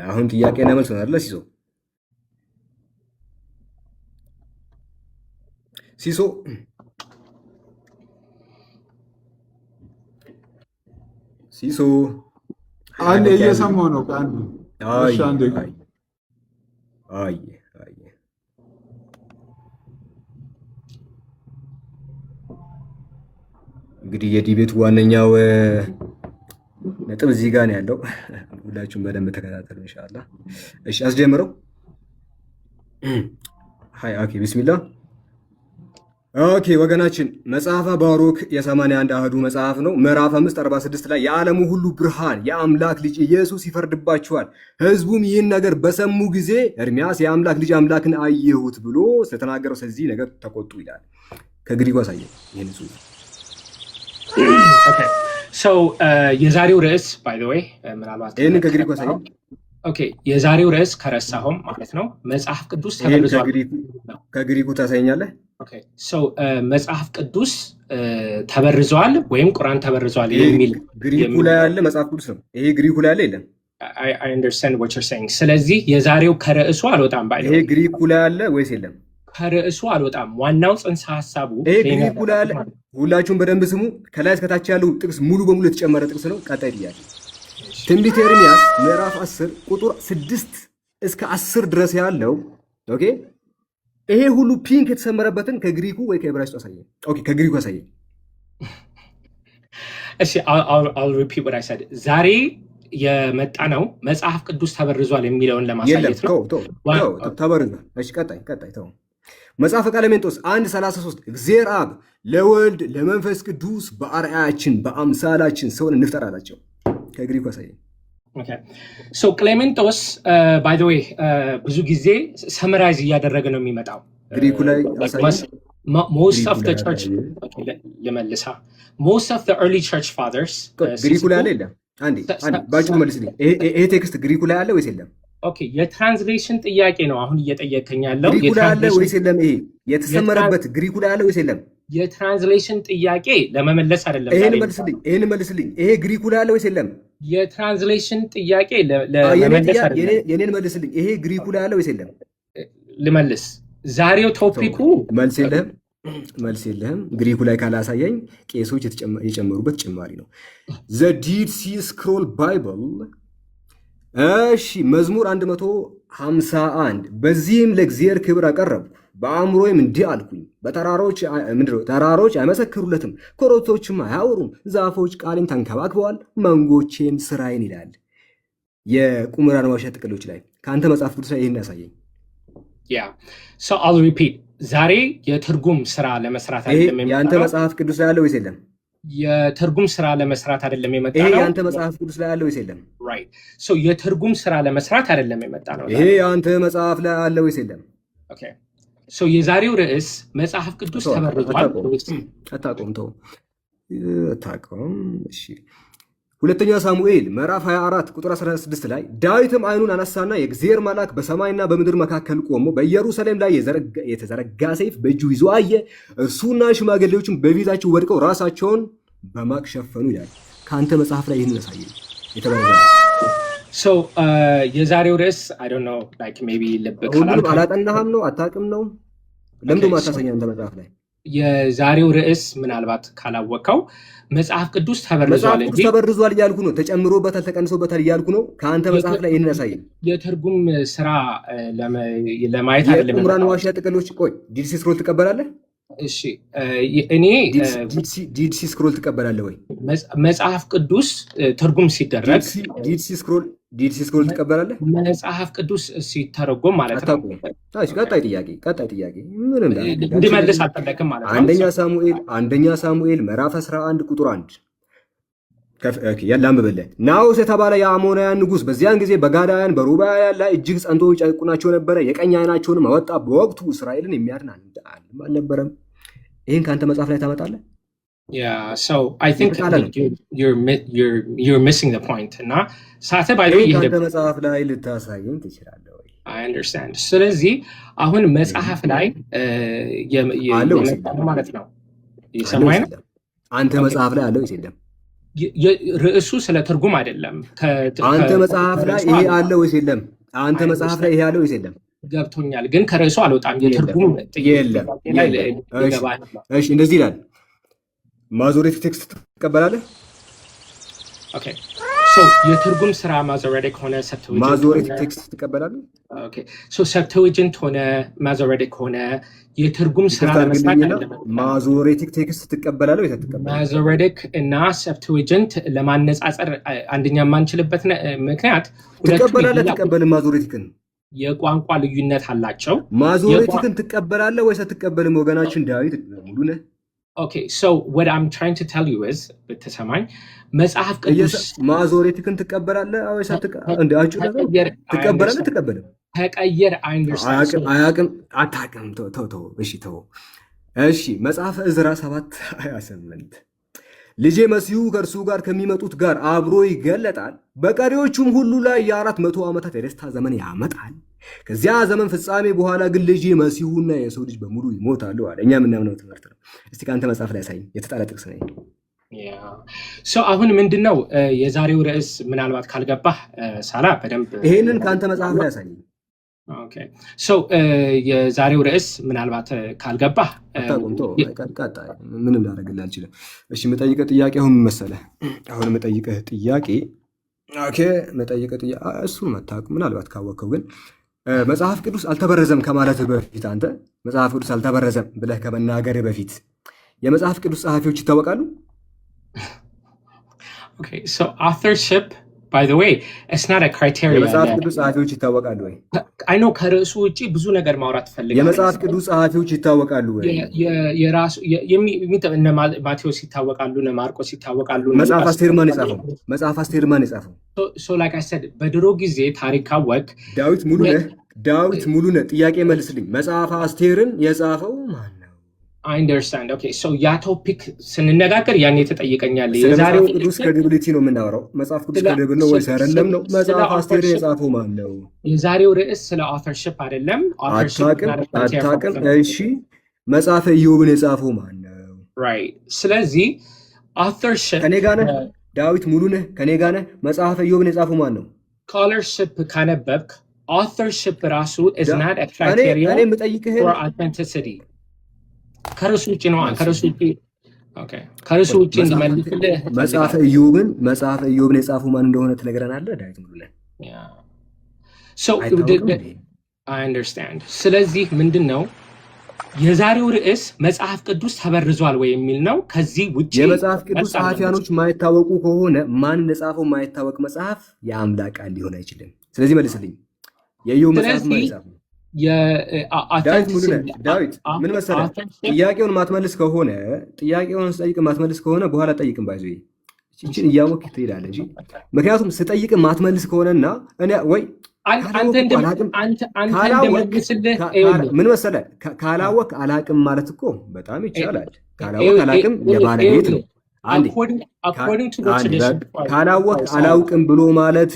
አሁን ጥያቄና መልስ ነው አይደል? ሲሶ ሲሶ አንዴ እየሰማሁ ነው። አይ አይ እንግዲህ የዲቤቱ ዋነኛው ነጥብ እዚህ ጋር ነው ያለው። ሁላችሁም በደንብ ተከታተሉ ኢንሻአላህ። እሺ አስጀምረው። ኦኬ ቢስሚላህ። ኦኬ ወገናችን መጽሐፈ ባሩክ የ81 አህዱ መጽሐፍ ነው። ምዕራፍ 5:46 ላይ የዓለሙ ሁሉ ብርሃን የአምላክ ልጅ ኢየሱስ ይፈርድባቸዋል፣ ህዝቡም ይህን ነገር በሰሙ ጊዜ ኤርምያስ የአምላክ ልጅ አምላክን አየሁት ብሎ ስለተናገረው ስለዚህ ነገር ተቆጡ ይላል። ከግሪኩ አሳየን ይህን ጽሑፍ። ኦኬ ሶ የዛሬው ርዕስ ባይ ዘ ዌይ ምናልባት ይህንን ከግሪኩ አሳየን። ኦኬ የዛሬው ርዕስ ከረሳሁም ማለት ነው መጽሐፍ ቅዱስ ተበርዟል። ከግሪኩ ታሳየኛለህ? ኦኬ ሶ መጽሐፍ ቅዱስ ተበርዟል ወይም ቁርአን ተበርዟል የሚል ግሪኩ ላይ ያለ መጽሐፍ ቅዱስ ነው። ይሄ ግሪኩ ላይ ያለ የለም። I understand what you're saying። ስለዚህ የዛሬው ከርዕሱ አልወጣም ባይ ይሄ ግሪኩ ላይ ያለ ወይስ የለም? ከርዕሱ አልወጣም። ዋናው ጽንሰ ሐሳቡ ይሄ ግሪኩ ላይ ያለ። ሁላችሁም በደንብ ስሙ። ከላይ እስከታች ያለው ጥቅስ ሙሉ በሙሉ የተጨመረ ጥቅስ ነው። ቀጣይ ጥያቄ ትንቢተ ኤርምያስ ምዕራፍ 10 ቁጥር 6 እስከ 10 ድረስ ያለው ኦኬ ይሄ ሁሉ ፒንክ የተሰመረበትን ከግሪኩ ወይ ከዕብራይስጡ አሳየኝ። ኦኬ ከግሪኩ አሳየኝ። እሺ I'll repeat what I said። ዛሬ የመጣ ነው መጽሐፍ ቅዱስ ተበርዟል የሚለውን ለማሳየት ነው። ተበርዟል። እሺ ቀጣይ ተው። መጽሐፈ ቀለሜንጦስ 1:33 እግዚአብሔር አብ ለወልድ ለመንፈስ ቅዱስ በአርአያችን በአምሳላችን ሰውን እንፍጠር አላቸው። ከግሪኩ አሳየኝ። ኦኬ ሶ ክሌሜንጦስ ባይ ዘ ዌይ ብዙ ጊዜ ሰመራይዝ እያደረገ ነው የሚመጣው። ግሪኩ ላይ አሳየኝ። most of the church ለመልሳ most of the early church fathers ግሪኩ ላይ አለ የለም? አንዴ ባጭሩ መልስልኝ። ይሄ ቴክስት ግሪኩ ላይ አለ ወይስ የለም? ኦኬ የትራንስሌሽን ጥያቄ ነው አሁን እየጠየቀኝ ያለው። ግሪኩ ላይ አለ ወይስ የለም? ይሄ የተሰመረበት ግሪኩ ላይ አለ ወይስ የለም? የትራንስሌሽን ጥያቄ ለመመለስ አይደለም። ይሄን መልስልኝ። ይሄ ግሪኩ ላይ አለ ወይስ የለም? የትራንስሌሽን ጥያቄ ለመመለስ አይደለም። የኔን መልስልኝ። ይሄ ግሪኩ ላይ አለ ወይስ የለም? ልመልስ። ዛሬው ቶፒኩ መልስ የለህም። ግሪኩ ላይ ካላሳየኝ ቄሶች የጨመሩበት ጭማሪ ነው። ዘ ዲድ ሲ ስክሮል ባይብል። እሺ መዝሙር 151 በዚህም ለእግዚአብሔር ክብር አቀረብኩ፣ በአእምሮዬም እንዲህ አልኩኝ፣ ተራሮች አይመሰክሩለትም፣ ኮረብቶችም አያወሩም፣ ዛፎች ቃሌን ተንከባክበዋል፣ መንጎቼም ስራዬን ይላል። የቁምራን ዋሻ ጥቅሎች ላይ ከአንተ መጽሐፍ ቅዱስ ላይ ይህን ያሳየኝ። so I'll repeat። ዛሬ የትርጉም ስራ ለመስራት አይደለም የመጣው። ያንተ መጽሐፍ ቅዱስ ላይ ያለው ወይስ የለም? የትርጉም ስራ ለመስራት አይደለም የመጣው። ይሄ ያንተ መጽሐፍ ቅዱስ ላይ ያለው ወይስ የለም? right so የትርጉም ስራ ለመስራት አይደለም የመጣ ነው። ይሄ ያንተ መጽሐፍ ላይ ያለው ወይስ የለም? okay so የዛሬው ርዕስ መጽሐፍ ቅዱስ ተበርዟል። አታውቀውም? እሺ ሁለተኛ ሳሙኤል ምዕራፍ 24 ቁጥር 16 ላይ ዳዊትም ዓይኑን አነሳና የእግዚአብሔር መልአክ በሰማይና በምድር መካከል ቆሞ በኢየሩሳሌም ላይ የተዘረጋ ሰይፍ በእጁ ይዞ አየ። እርሱና ሽማግሌዎችም በፊታቸው ወድቀው ራሳቸውን በማቅ ሸፈኑ ይላል። ከአንተ መጽሐፍ ላይ ይህን ያሳየኝ የተባለ so የዛሬው ርዕስ I don't know like maybe ሁሉንም አላጠናህም ነው አታውቅም ነው? ለምንድን ነው የማታሳየኝ አንተ መጽሐፍ ላይ? የዛሬው ርዕስ ምናልባት ካላወቀው መጽሐፍ ቅዱስ ተበርዟል እንጂ ተበርዟል እያልኩ ነው። ተጨምሮበታል ተቀንሶበታል እያልኩ ነው። ከአንተ መጽሐፍ ላይ ይህን ያሳየኝ። የትርጉም ስራ ለማየት አይደለም። የቁምራን ዋሻ ጥቅሎች ቆይ ዲድ ሲ ስክሮል ትቀበላለህ? እሺ እኔ ዲድ ሲ ስክሮል ትቀበላለህ ወይ? መጽሐፍ ቅዱስ ትርጉም ሲደረግ ዲድ ሲ ስክሮል ትቀበላለህ? መጽሐፍ ቅዱስ ሲተረጎም ማለት ነው። እሺ ቀጣይ ጥያቄ ምንም እንድመልስ አልፈለክም ማለት ነው። አንደኛ ሳሙኤል ምዕራፍ 11 ቁጥር 1 ያላምበለ ናዖስ የተባለ የአሞናውያን ንጉሥ በዚያን ጊዜ በጋዳውያን በሩባውያን ላይ እጅግ ጸንቶ ይጨቁናቸው ነበረ። የቀኝ ዓይናቸውንም አወጣ። በወቅቱ እስራኤልን የሚያድን አልነበረም። ይህን ከአንተ መጽሐፍ ላይ ታመጣለህ? Yeah, so I think you're missing the point. እና ሳተ ባይለው ከአንተ መጽሐፍ ላይ ልታሳየኝ ትችላለህ ወይ? I understand። ስለዚህ አሁን መጽሐፍ ላይ ማለት ነው። ይሰማኝ ነው። አንተ መጽሐፍ ላይ አለው ወይስ የለም? ርዕሱ ስለ ትርጉም አይደለም። አንተ መጽሐፍ ላይ ይሄ አለ ወይስ የለም? አንተ መጽሐፍ ላይ ይሄ አለ ወይስ የለም? ገብቶኛል፣ ግን ከርዕሱ አልወጣም። የትርጉም የለም። እሺ እንደዚህ ይላል። ማዞሬቲክ ቴክስት ትቀበላለህ? ኦኬ ሶ የትርጉም ስራ ማዞሬቲክ ሆነ ሰብትዊጀንት ማዞሬቲክ ቴክስት ትቀበላለህ? ኦኬ ሶ ሰብትዊጀንት ሆነ ማዞሬቲክ ሆነ የትርጉም ስራ ለመስራት አይደለም። ማዞሬቲክ ቴክስት ትቀበላለህ ወይ አትቀበልም? ማዞሬቲክ እና ሰብትዊጀንት ለማነጻጸር አንደኛ የማንችልበት ምክንያት ትቀበላለህ አትቀበልም? ማዞሬቲክን የቋንቋ ልዩነት አላቸው። ማዞሬቲክን ትቀበላለህ ወይስ አትቀበልም? ወገናችን ዳዊት ሙሉ ነህ። ኦኬ ሶ what I'm trying to tell you is በተሰማኝ መጽሐፍ ቅዱስ ማዞሬቲክን ትቀበላለህ ወይስ አትቀበልም? ትቀበላለህ አትቀበልም? ተቀየር አያቅም አታቅም። ተው እሺ ተው እሺ። መጽሐፈ ዕዝራ 7:28 ልጄ መሲሁ ከእርሱ ጋር ከሚመጡት ጋር አብሮ ይገለጣል፣ በቀሪዎቹም ሁሉ ላይ የ400 ዓመታት የደስታ ዘመን ያመጣል። ከዚያ ዘመን ፍጻሜ በኋላ ግን ልጄ መሲሁና የሰው ልጅ በሙሉ ይሞታሉ አለ። እኛ የምናምነው ትምህርት ነው። እስቲ ከአንተ መጽሐፍ ላይ ያሳይ፣ የተጣለ ጥቅስ ነው። አሁን ምንድን ነው የዛሬው ርዕስ? ምናልባት ካልገባህ ሳላ በደንብ ይሄንን ከአንተ መጽሐፍ ላይ ያሳይ። የዛሬው ርዕስ ምናልባት ካልገባህ ምንም ላደርግልህ አልችልም። እሺ የምጠይቅህ ጥያቄ አሁን መሰለህ? አሁን የምጠይቅህ ጥያቄ እሱን መታወቅ ምናልባት ካወቅከው ግን መጽሐፍ ቅዱስ አልተበረዘም ከማለት በፊት አንተ መጽሐፍ ቅዱስ አልተበረዘም ብለህ ከመናገር በፊት የመጽሐፍ ቅዱስ ጸሐፊዎች ይታወቃሉ? authorship by the way it's not a criteria። የመጽሐፍ ቅዱስ ጸሐፊዎች ይታወቃሉ ወይ? አይ ኖ ከርዕሱ ውጪ ብዙ ነገር ማውራት ፈልጋለሁ። የመጽሐፍ ቅዱስ ጸሐፊዎች ይታወቃሉ ወይ? የራሱ እነ ማቴዎስ ይታወቃሉ፣ እነ ማርቆስ ይታወቃሉ። መጽሐፍ አስቴር ማን የጻፈው? መጽሐፍ አስቴር ማን የጻፈው? ሶ like I said በድሮ ጊዜ ታሪክ ካወቅ ዳዊት ሙሉነህ ጥያቄ መልስልኝ። መጽሐፍ አስቴርን የጻፈው ማን ነው? I understand okay so ያ ቶፒክ ስንነጋገር ያኔ ተጠይቀኛል። የዛሬው ቅዱስ ክሬዲቢሊቲ ነው የምናወራው። መጽሐፍ ቅዱስ ክሬዲብል ነው ወይስ አይደለም ነው? መጽሐፍ አስቴርን የጻፈው ማን ነው? የዛሬው ርዕስ ስለ authorship አይደለም። አታውቅም? እሺ መጽሐፈ ኢዮብን የጻፈው ማን ነው? right ስለዚህ authorship ከኔ ጋር ነህ ዳዊት ሙሉነህ ከኔ ጋር ነህ? መጽሐፈ ኢዮብን የጻፈው ማን ነው? scholarship ካነበብክ authorship ራሱ is not a criteria for authenticity። ከርዕሱ ውጭ ነው። ከርዕሱ ውጭ እንድመልስልህ መጽሐፈ ኢዮብን የጻፈው ማን እንደሆነ ትነግረናለህ ዳዊት ሙሉነህ? I understand። ስለዚህ ምንድን ነው የዛሬው ርዕስ መጽሐፍ ቅዱስ ተበርዟል ወይ የሚል ነው። ከዚህ ውጭ የመጽሐፍ ቅዱስ ጸሐፊያኖች ማይታወቁ ከሆነ ማን እንደጻፈው ማይታወቅ መጽሐፍ የአምላክ ቃል ሊሆን አይችልም። ስለዚህ መልስልኝ። የኢዮብ መጽሐፍ ማን የጻፈው? ዳዊት ምን መሰለህ፣ ጥያቄውን ማትመልስ ከሆነ ስጠይቅ ማትመልስ ከሆነ በኋላ ጠይቅም ባይዞ ይችን እያወቅህ ትሄዳለህ እንጂ ምክንያቱም ስጠይቅ ማትመልስ ከሆነና እኔ ወይ ምን መሰለህ ካላወቅ አላቅም ማለት እኮ በጣም ይቻላል። ካላወቅ አላቅም የባለቤት ነው። ካላወቅ አላውቅም ብሎ ማለት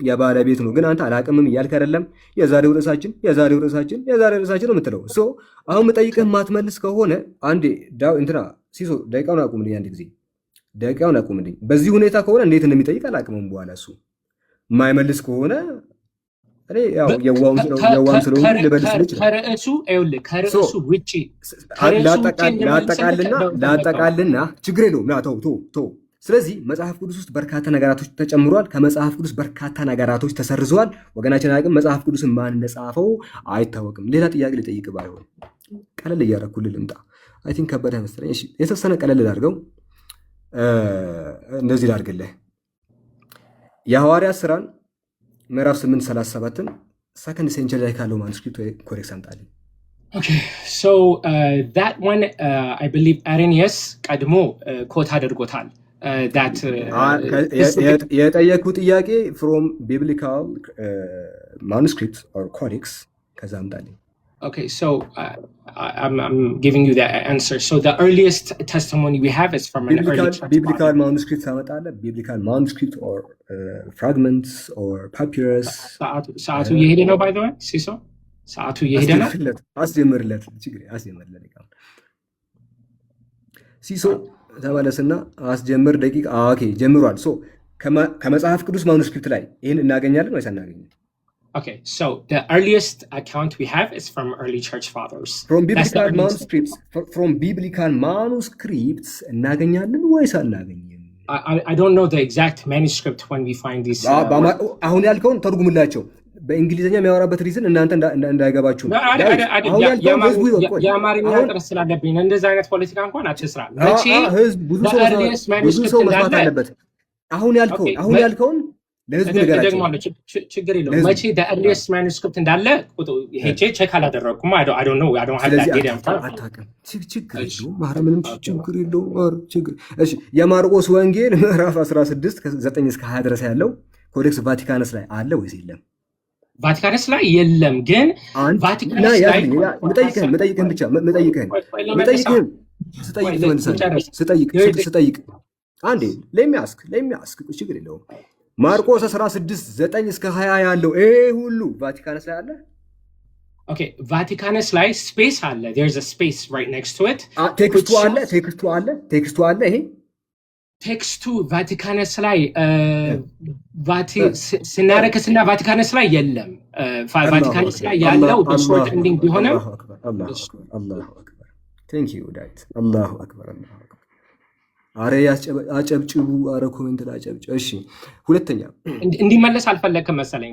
የባለቤት ነው። ግን አንተ አላቅምም እያልክ አይደለም። የዛሬው ርዕሳችን ነው የምትለው። አሁን የምጠይቅህ ማትመልስ ከሆነ አንዴ እንትና ሲሶ ደቂቃውን አቁምልኝ፣ አንድ ጊዜ ደቂቃውን አቁምልኝ። በዚህ ሁኔታ ከሆነ እንዴት እንደሚጠይቅ አላቅምም። በኋላ እሱ የማይመልስ ከሆነ እኔ ያው የዋም ስለሆነ ልበልስልህ ከርዕሱ ውጪ ላጠቃልና ችግር የለውም። ተው። ስለዚህ መጽሐፍ ቅዱስ ውስጥ በርካታ ነገራቶች ተጨምሯል። ከመጽሐፍ ቅዱስ በርካታ ነገራቶች ተሰርዘዋል። ወገናችን አቅም መጽሐፍ ቅዱስን ማን እንደጻፈው አይታወቅም። ሌላ ጥያቄ ልጠይቅ ባይሆን ቀለል እያደረኩልህ ልምጣ። አይ ቲንክ ከበደ መሰለኝ። እሺ የተወሰነ ቀለል ላድርገው። እንደዚህ ላድርግልህ። የሐዋርያት ሥራን ምዕራፍ 8:37 ሰከንድ ሴንቸሪ ላይ ካለው ማኑስክሪፕት ኮሬክስ አምጣልኝ። that one I believe Arrhenius ቀድሞ ኮት አድርጎታል። የጠየኩ ጥያቄ from biblical manuscript or codex ከዛ አምጣልኝ። Okay, so I'm giving you the answer. So the earliest testimony we have is from an biblical manuscript. Biblical manuscript or fragments or papyrus. ሰዓቱ እየሄደ ነው። by the way, ሲሶ ሰዓቱ እየሄደ ነው። አስጀምርለት ሲሶ ተመለስና አስጀምር ደቂቃ። ኦኬ ጀምሯል። ሶ ከመጽሐፍ ቅዱስ ማኑስክሪፕት ላይ ይህን እናገኛለን ወይስ አናገኝም? Okay, so the earliest account we have is from early church fathers. From biblical manuscripts እናገኛለን ወይስ አናገኝም? I don't know the exact manuscript when we find these. አሁን ያልከውን ተርጉምላቸው። በእንግሊዝኛ የሚያወራበት ሪዝን እናንተ እንዳይገባችሁ ነው። የአማርኛ ጥረት ስላለብኝ እንደዚህ አይነት ፖለቲካ እንኳን አትስራ። ብዙ ሰው መስማት አለበት። አሁን ያልከውን ለህዝቡ ነገራቸው። ችግር የለውም። መቼ the earliest manuscript እንዳለ ሄጄ ቼክ አላደረኩም። I don't know. I don't have that data. አታውቅም። ችግር የለውም። ምንም ችግር የለውም። እሺ የማርቆስ ወንጌል ምዕራፍ 16 ከ9 እስከ 20 ድረስ ያለው ኮዴክስ ቫቲካንስ ላይ አለ ወይስ የለም? ቫቲካንስ ላይ የለም። ግን ቫቲካንስ ላይ ስጠይቅ አንዴ ለሚያስክ ችግር የለውም። ማርቆስ 16 9 እስከ 20 ያለው ይሄ ሁሉ ቫቲካንስ ላይ አለ? ኦኬ ቫቲካንስ ላይ ስፔስ አለ። there's a space right next to it. ቴክስቱ አለ። ይሄ ቴክስቱ ቫቲካንስ ላይ ስናረክስና ቫቲካንስ ላይ የለም። ቫቲካንስ ላይ ያለው በሾርት ኤንዲንግ ቢሆንም አላሁ አክበር ቴንክ ዩ ዳዊት አላሁ አክበር። አረ አጨብጭቡ። አረ ኮሜንት ላይ አጨብጭቡ። እሺ ሁለተኛ እንዲመለስ አልፈለግክም መሰለኝ።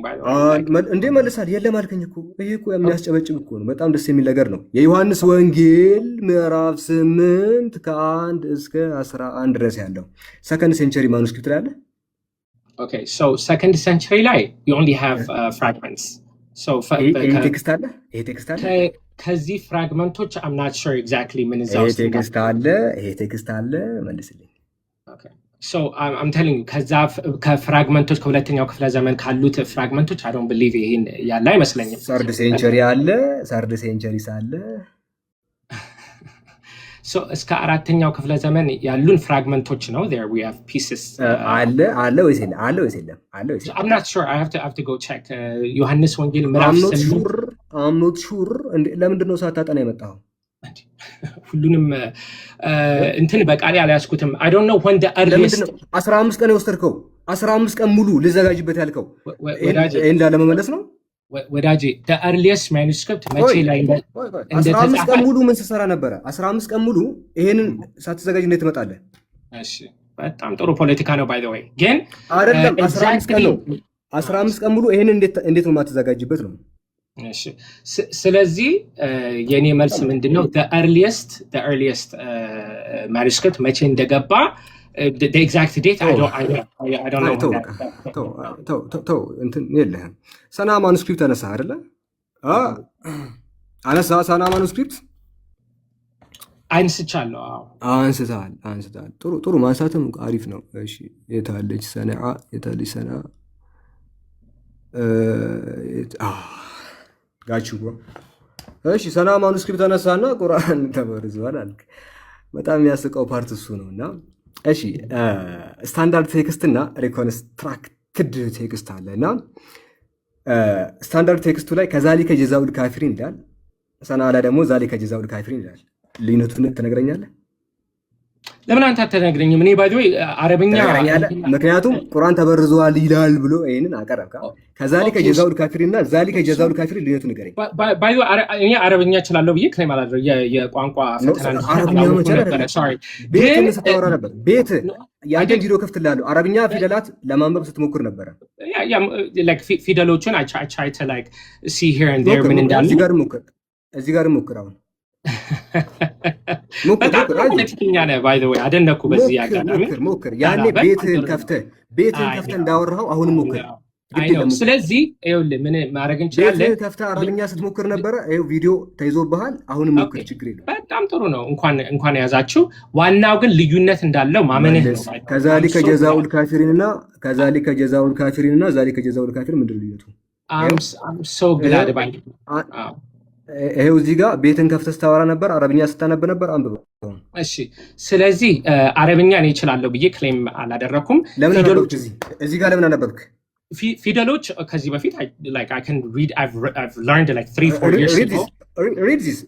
እንዴ መልሳል የለም አልከኝ እኮ። ይሄ እኮ የሚያስጨበጭብ እኮ ነው። በጣም ደስ የሚል ነገር ነው። የዮሐንስ ወንጌል ምዕራፍ 8 ከ1 እስከ 11 ድረስ ያለው ሰከንድ ሴንቸሪ ማኑስክሪፕት ላይ አለ። ኦኬ ሶ ሰከንድ ሴንቸሪ ላይ you only have fragments. so ይሄ ቴክስት አለ ከዚህ ፍራግመንቶች I'm not sure exactly ምን እዛው ይሄ ቴክስት አለ መልስልኝ። okay so I'm telling you ከዛ ከፍራግመንቶች ከሁለተኛው ክፍለ ዘመን ካሉት ፍራግመንቶች I don't believe ይሄን ያለ አይመስለኝም። ሰርድ ሴንቸሪ ሳለ so እስከ አራተኛው ክፍለ ዘመን ያሉን ፍራግመንቶች ነው። there we have pieces አለ ወይስ የለም? I'm not sure. I have to go check. ዮሐንስ ወንጌል ምዕራፍ 8 I'm not sure. ለምንድን ነው ሳታጠና የመጣው? ሁሉንም እንትን በቃሌ አልያዝኩትም። I don't know when the earliest 15 ቀን የወሰድከው 15 ቀን ሙሉ ልዘጋጅበት ያልከው እንዳለ መመለስ ነው ወዳጄ። the earliest manuscript መቼ ላይ 15 ቀን ሙሉ ምን ስትሰራ ነበረ? 15 ቀን ሙሉ ይሄንን ሳትዘጋጅ እንዴት ትመጣለህ? እሺ በጣም ጥሩ ፖለቲካ ነው by the way። ግን አይደለም 15 ቀን ነው። 15 ቀን ሙሉ ይሄንን እንዴት ነው የማትዘጋጅበት ነው? እሺ ስለዚህ የኔ መልስ ምንድነው? the earliest manuscript መቼ እንደገባ the exact date I don't know. ተው እንትን የለህም። ሰና ማኑስክሪፕት አነሳ አይደለ? ሰና ማኑስክሪፕት አንስቻለሁ። አንስተሃል። ጥሩ ማንሳትም አሪፍ ነው። እሺ የታለች ሰነዓ? ጋቹ እሺ ሰና ማኑስክሪፕት አነሳና ቁርአን ተበርዟል አልክ። በጣም የሚያስቀው ፓርት እሱ ነውና እሺ ስታንዳርድ ቴክስት እና ሪኮንስትራክትድ ቴክስት አለና ስታንዳርድ ቴክስቱ ላይ ከዛሊከ ጀዛኡል ካፊሪን ይላል። ሰና ላይ ደግሞ ዛሊከ ጀዛኡል ካፊሪን ይላል። ልዩነቱን ትነግረኛለህ? ለምን አንተ አትነግረኝም? እኔ ባይ ዘ ወይ አረብኛ ምክንያቱም ቁርአን ተበርዟል ይላል ብሎ ይሄንን አቀረብካ። ከዛሊከ ጀዛኡል ካፊሪን እና ዛሊከ ጀዛኡል ካፊሪን ልዩነቱን ንገረኝ። ባይ ዘ ወይ እኔ አረብኛ እችላለሁ ብዬ ክሌም አላደረገ የቋንቋ ፈተና ነው። አረብኛ መቻል ሶሪ ቤት ስታወራ ነበር። ቤት ያንተን ቪዲዮ ከፍትላለሁ። አረብኛ ፊደላት ለማንበብ ስትሞክር ነበር። like ፊደሎቹን I try to like see here and there ምን እንዳሉ እዚህ ጋር ሞክር አሁን ፖለቲከኛ ነህ ባይ ዘ ወይ አደነኩ። በዚህ አጋጣሚ ሞክር ያኔ ቤትህን ከፍተህ እንዳወራኸው አሁን ሞክር። ስለዚህ ይኸውልህ ምን ማድረግ እንችላለን? ቤትህን ከፍተህ አረብኛ ስትሞክር ነበረ። ይኸው ቪዲዮ ተይዞብሃል። አሁን ሞክር፣ ችግር የለውም። በጣም ጥሩ ነው። እንኳን የያዛችሁ። ዋናው ግን ልዩነት እንዳለው ማመንህ ነው። ከዛሊከ ጀዛኡል ካፊሪን እና ዛሊከ ጀዛኡል ካፊሪን ምንድን ነው ልዩነቱ? I'm so glad about it. ይሄው እዚህ ጋር ቤትን ከፍተህ ስታወራ ነበር፣ አረብኛ ስታነብ ነበር። አንብበው። እሺ ስለዚህ አረብኛ እኔ እችላለሁ ብዬ ክሌም አላደረኩም። ለምን አነበብክ? እዚህ ጋር ለምን አነበብክ? ፊደሎች ከዚህ በፊት like I can read I've learned like 3-4 years ago read this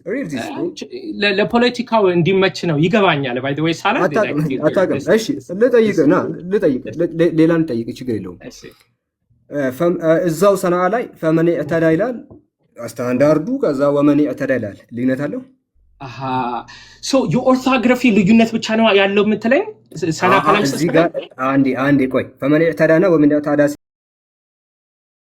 ለፖለቲካው እንዲመች ነው ይገባኛል by the way ሳላ አታውቅም እሺ ልጠይቅ ሌላ ልጠይቅ ችግር የለውም እዛው ሰናዓ ላይ ፈመን እዕተዳ ይላል ስታንዳርዱ ከዛ ወመን እዕተዳ ይላል ልዩነት አለው so የኦርቶግራፊ ልዩነት ብቻ ነው ያለው የምትለኝ ሰናዓ ላይ እዚህ ጋር አንዴ ቆይ ፈመን እዕተዳና ወመን እዕተዳ